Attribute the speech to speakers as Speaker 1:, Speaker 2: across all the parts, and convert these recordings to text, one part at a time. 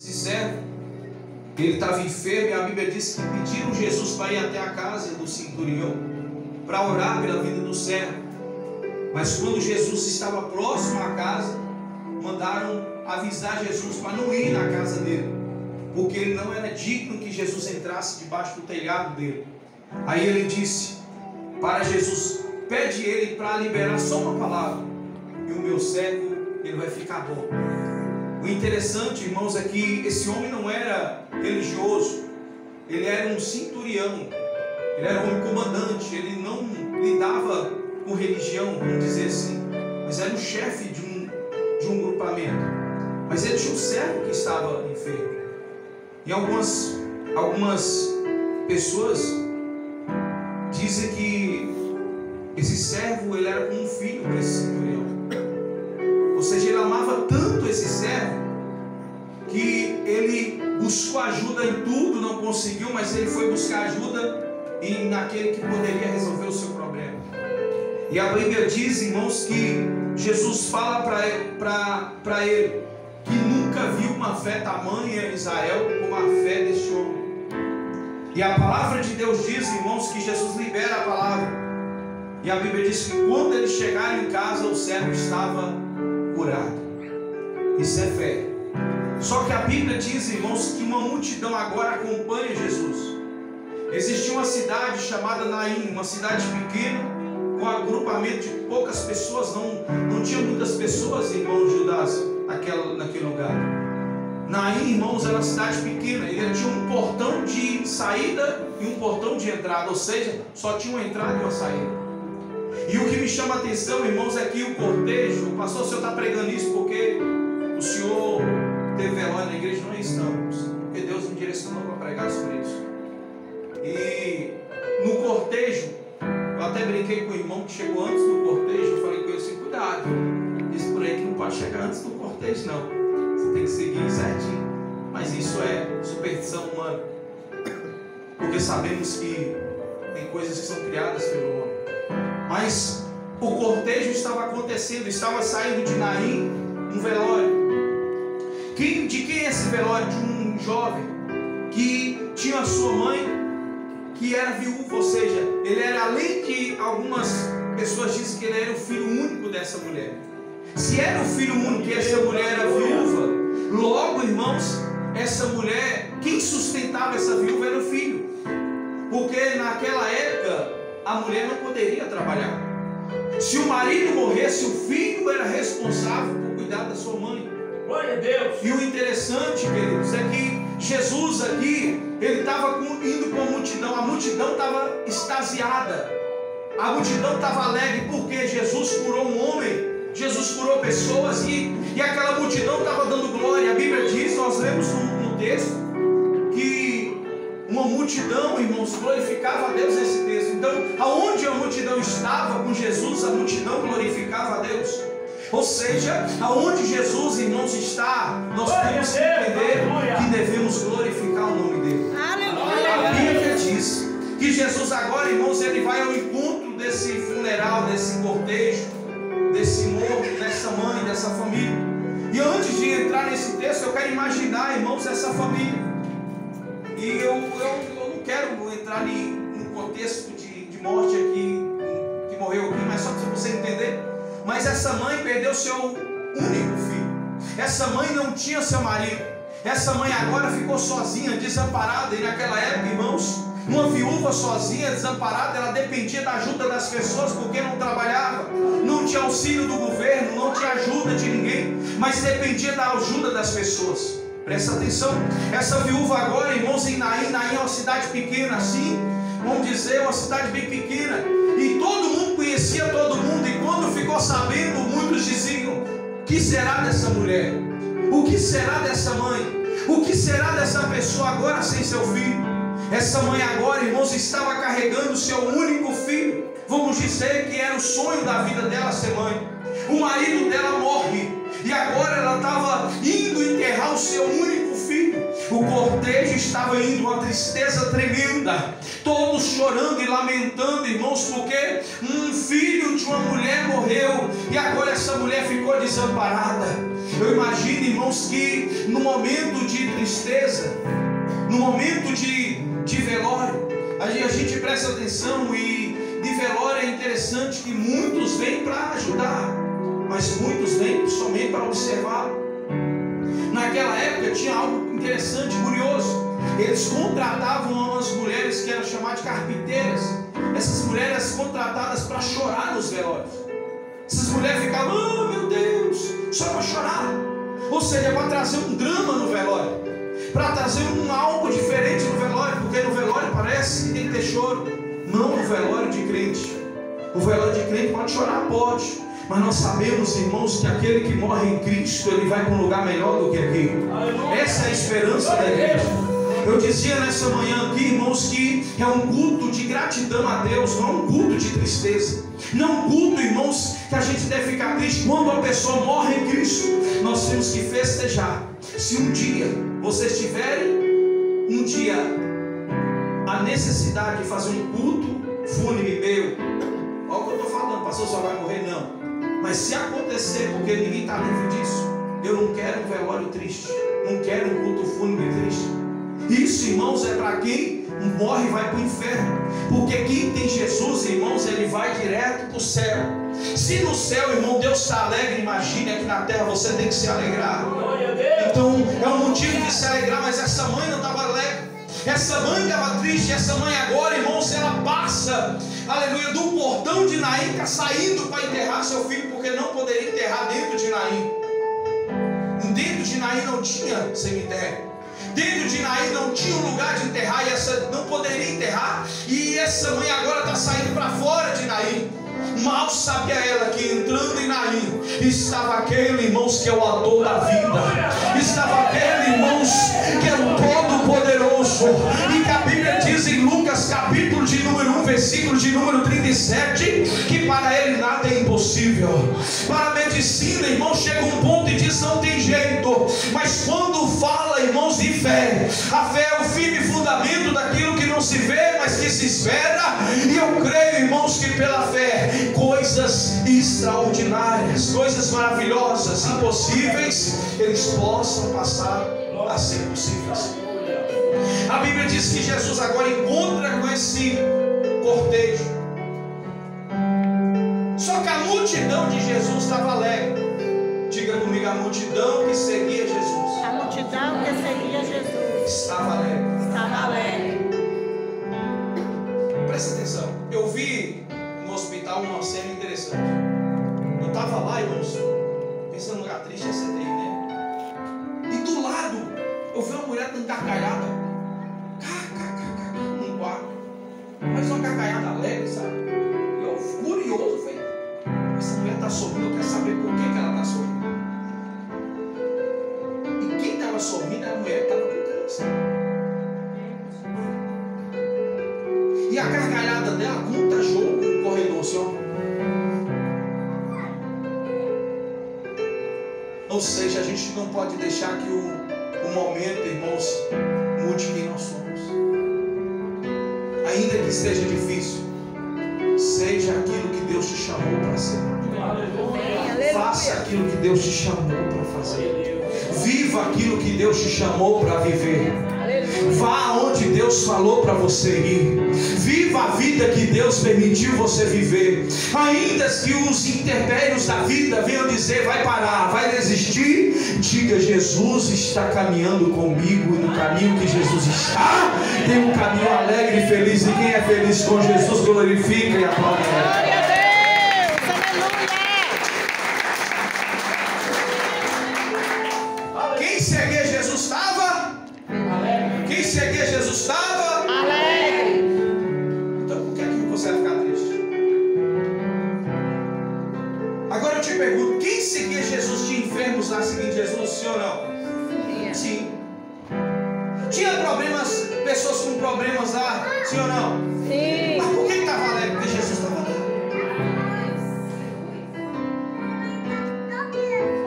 Speaker 1: Esse servo, ele estava enfermo e a Bíblia diz que pediram Jesus para ir até a casa do centurião para orar pela vida do servo. Mas quando Jesus estava próximo à casa, mandaram avisar Jesus para não ir na casa dele, porque ele não era digno que Jesus entrasse debaixo do telhado dele. Aí ele disse para Jesus: pede ele para liberar só uma palavra e o meu servo ele vai ficar bom. O interessante, irmãos, é que esse homem não era religioso, ele era um centurião, ele era um comandante, ele não lidava com religião, vamos dizer assim, mas era o chefe de um grupamento. Mas ele tinha um servo que estava enfermo. E algumas pessoas dizem que esse servo ele era como um filho para esse centurião. Ou seja, ele amava tanto esse servo que ele buscou ajuda em tudo, não conseguiu, mas ele foi buscar ajuda naquele que poderia resolver o seu problema. E a Bíblia diz, irmãos, que Jesus fala para ele que nunca viu uma fé tamanha em Israel como a fé deste homem. E a palavra de Deus diz, irmãos, que Jesus libera a palavra. E a Bíblia diz que quando eles chegaram em casa, o servo estava curado. Isso é fé. Só que a Bíblia diz, irmãos, que uma multidão agora acompanha Jesus. Existia uma cidade chamada Naim, uma cidade pequena, com um agrupamento de poucas pessoas, não tinha muitas pessoas, irmãos Judas, naquele lugar. Naim, irmãos, era uma cidade pequena, ele tinha um portão de saída e um portão de entrada, ou seja, só tinha uma entrada e uma saída. E o que me chama a atenção, irmãos, é que o cortejo, o pastor, o senhor está pregando isso porque o senhor teve velório na igreja? Não é isso, não, porque Deus me direcionou para pregar sobre isso. E no cortejo, eu até brinquei com o irmão que chegou antes do cortejo, eu falei com ele assim: cuidado, diz por aí que não pode chegar antes do cortejo, não, você tem que seguir certinho. Mas isso é superstição humana, porque sabemos que tem coisas que são criadas pelo homem. Mas o cortejo estava acontecendo, estava saindo de Naim um velório. De quem é esse velório? De um jovem que tinha a sua mãe que era viúva, ou seja, ele era, além de algumas pessoas dizem que ele era o filho único dessa mulher. Se era o filho único e essa mulher era viúva, logo, irmãos, essa mulher, quem sustentava essa viúva era o filho, porque naquela época a mulher não poderia trabalhar. Se o marido morresse, o filho era responsável por cuidar da sua mãe. Glória a Deus. E o interessante, queridos, é que Jesus aqui, ele estava indo com a multidão estava extasiada, a multidão estava alegre, porque Jesus curou um homem, Jesus curou pessoas, e aquela multidão estava dando glória. A Bíblia diz, nós lemos no texto, que uma multidão, irmãos, glorificava a Deus nesse texto. Então, aonde a multidão estava com Jesus, a multidão glorificava a Deus. Ou seja, aonde Jesus, irmãos, está, nós temos que entender que devemos glorificar o nome dele. A Bíblia diz que Jesus agora, irmãos, ele vai ao encontro desse funeral, desse cortejo, desse morto, dessa mãe, dessa família. E antes de entrar nesse texto, eu quero imaginar, irmãos, essa família. E eu não quero entrar num contexto de morte aqui, que morreu aqui, mas só para você entender. Mas essa mãe perdeu seu único filho. Essa mãe não tinha seu marido. Essa mãe agora ficou sozinha, desamparada. E naquela época, irmãos, uma viúva sozinha, desamparada, ela dependia da ajuda das pessoas, porque não trabalhava, não tinha auxílio do governo, não tinha ajuda de ninguém, mas dependia da ajuda das pessoas. Presta atenção, essa viúva agora, irmãos, em Naim é uma cidade pequena assim, vamos dizer, uma cidade bem pequena, e todo mundo conhecia todo mundo, e quando ficou sabendo, muitos diziam: o que será dessa mulher? O que será dessa mãe? O que será dessa pessoa agora sem seu filho? Essa mãe agora, irmãos, estava carregando o seu único filho. Vamos dizer que era o sonho da vida dela ser mãe. O marido dela morre, e agora ela estava indo enterrar o seu único filho. O cortejo estava indo, uma tristeza tremenda, todos chorando e lamentando, irmãos, porque um filho de uma mulher morreu e agora essa mulher ficou desamparada. Eu imagino, irmãos, que no momento de tristeza, no momento de velório, a gente presta atenção, e de velório é interessante que muitos vêm para ajudar, mas muitos vêm somente para observar. Naquela época tinha algo interessante, curioso. Eles contratavam umas mulheres que eram chamadas de carpinteiras. Essas mulheres contratadas para chorar nos velórios. Essas mulheres ficavam, oh meu Deus, só para chorar. Ou seja, para trazer um drama no velório, para trazer algo diferente no velório, porque no velório parece que tem que ter choro. Não no velório de crente. O velório de crente pode chorar, pode. Mas nós sabemos, irmãos, que aquele que morre em Cristo, ele vai para um lugar melhor do que aqui. Essa é a esperança da igreja. Eu dizia nessa manhã aqui, irmãos, que é um culto de gratidão a Deus, não é um culto de tristeza. Não é um culto, irmãos, que a gente deve ficar triste quando a pessoa morre em Cristo. Nós temos que festejar. Se um dia vocês tiverem a necessidade de fazer um culto fúnebre meu, olha o que eu estou falando, o pastor só vai morrer, não. Mas se acontecer, porque ninguém está livre disso, eu não quero um velório triste, não quero um culto fúnebre triste. Isso, irmãos, é para quem morre e vai para o inferno. Porque quem tem Jesus, irmãos, ele vai direto para o céu. Se no céu, irmão, Deus está alegre, imagine aqui na terra você tem que se alegrar. Então é um motivo de se alegrar, mas essa mãe não estava alegre. Essa mãe estava triste. Essa mãe agora, irmãos, ela passa, aleluia, do portão de Naim, está saindo para enterrar seu filho, porque não poderia enterrar dentro de Naim. Dentro de Naim não tinha cemitério. Dentro de Naim não tinha um lugar de enterrar, e essa não poderia enterrar. E essa mãe agora está saindo para fora de Naim. Mal sabia ela que entrando em Naim estava aquele, irmãos, que é o autor da vida. Estava aquele, irmãos, que é o Todo-Poderoso. E que a Bíblia diz em Lucas capítulo de número 1, versículo de número 37, que para ele nada é impossível. Para a medicina, irmãos, chega um ponto e diz não tem jeito. Mas quando fala, irmãos, de fé, a fé é o firme fundamento daquilo que não se vê, mas que se espera. E eu creio, irmãos, que pela fé coisas extraordinárias, coisas maravilhosas, impossíveis, eles possam passar a ser possíveis. A Bíblia diz que Jesus agora encontra com esse cortejo. Só que a multidão de Jesus estava alegre. Diga comigo, a multidão que seguia Jesus.
Speaker 2: A multidão que seguia Jesus
Speaker 1: estava alegre.
Speaker 2: Estava alegre.
Speaker 1: Presta atenção. Eu vi no hospital uma cena interessante. Eu estava lá, irmãos, pensando num lugar triste, essa daí, né? E do lado, eu vi uma mulher dando gargalhada. Num quarto. Mas uma gargalhada alegre, sabe? E eu, curioso, falei, essa mulher está sorrindo, eu quero saber por que ela está sorrindo. E quem estava sorrindo era a mulher que estava com câncer. E a gargalhada dela contagiou o corredor, senhor. Ou seja, a gente não pode deixar que o momento, irmãos, mude quem nós somos. Ainda que seja difícil, seja aquilo que Deus te chamou para ser. Faça aquilo que Deus te chamou para fazer. Viva aquilo que Deus te chamou para viver. Vá onde Deus falou para você ir. Viva a vida que Deus permitiu você viver. Ainda que os intempéries da vida venham dizer vai parar, vai desistir, diga Jesus está caminhando comigo. E no caminho que Jesus está, tem um caminho alegre e feliz. E quem é feliz com Jesus glorifica e aplaude.
Speaker 2: Glória a Deus, aleluia.
Speaker 1: Quem seguia Jesus estava alegre. Quem seguia Jesus estava
Speaker 2: Alegre.
Speaker 1: Então por que é que você vai ficar triste? Agora eu te pergunto, quem seguia Jesus tinha enfermos lá seguindo Jesus, sim ou não? Sim. Tinha problemas, pessoas com problemas lá, sim ou não?
Speaker 2: Sim.
Speaker 1: Mas por que estava alegre? Porque Jesus estava lá.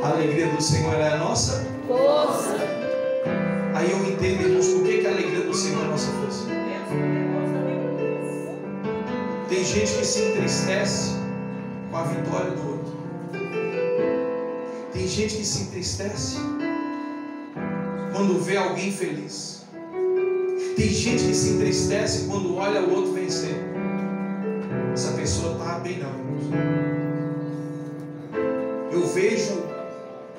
Speaker 1: A alegria do Senhor é a nossa
Speaker 2: Força.
Speaker 1: Aí eu entendo, gente que se entristece com a vitória do outro. Tem gente que se entristece quando vê alguém feliz. Tem gente que se entristece quando olha o outro vencer. Essa pessoa está bem não, irmãos. Eu vejo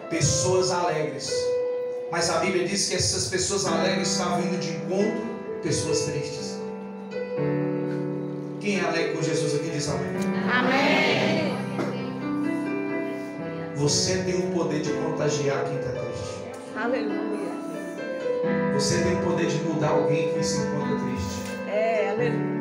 Speaker 1: pessoas alegres, mas a Bíblia diz que essas pessoas alegres estavam indo de encontro a pessoas tristes. Quem é alegre com Jesus aqui diz amém.
Speaker 2: Amém.
Speaker 1: Você tem o poder de contagiar quem está triste.
Speaker 2: Aleluia.
Speaker 1: Você tem o poder de mudar alguém que se encontra triste.
Speaker 2: Aleluia.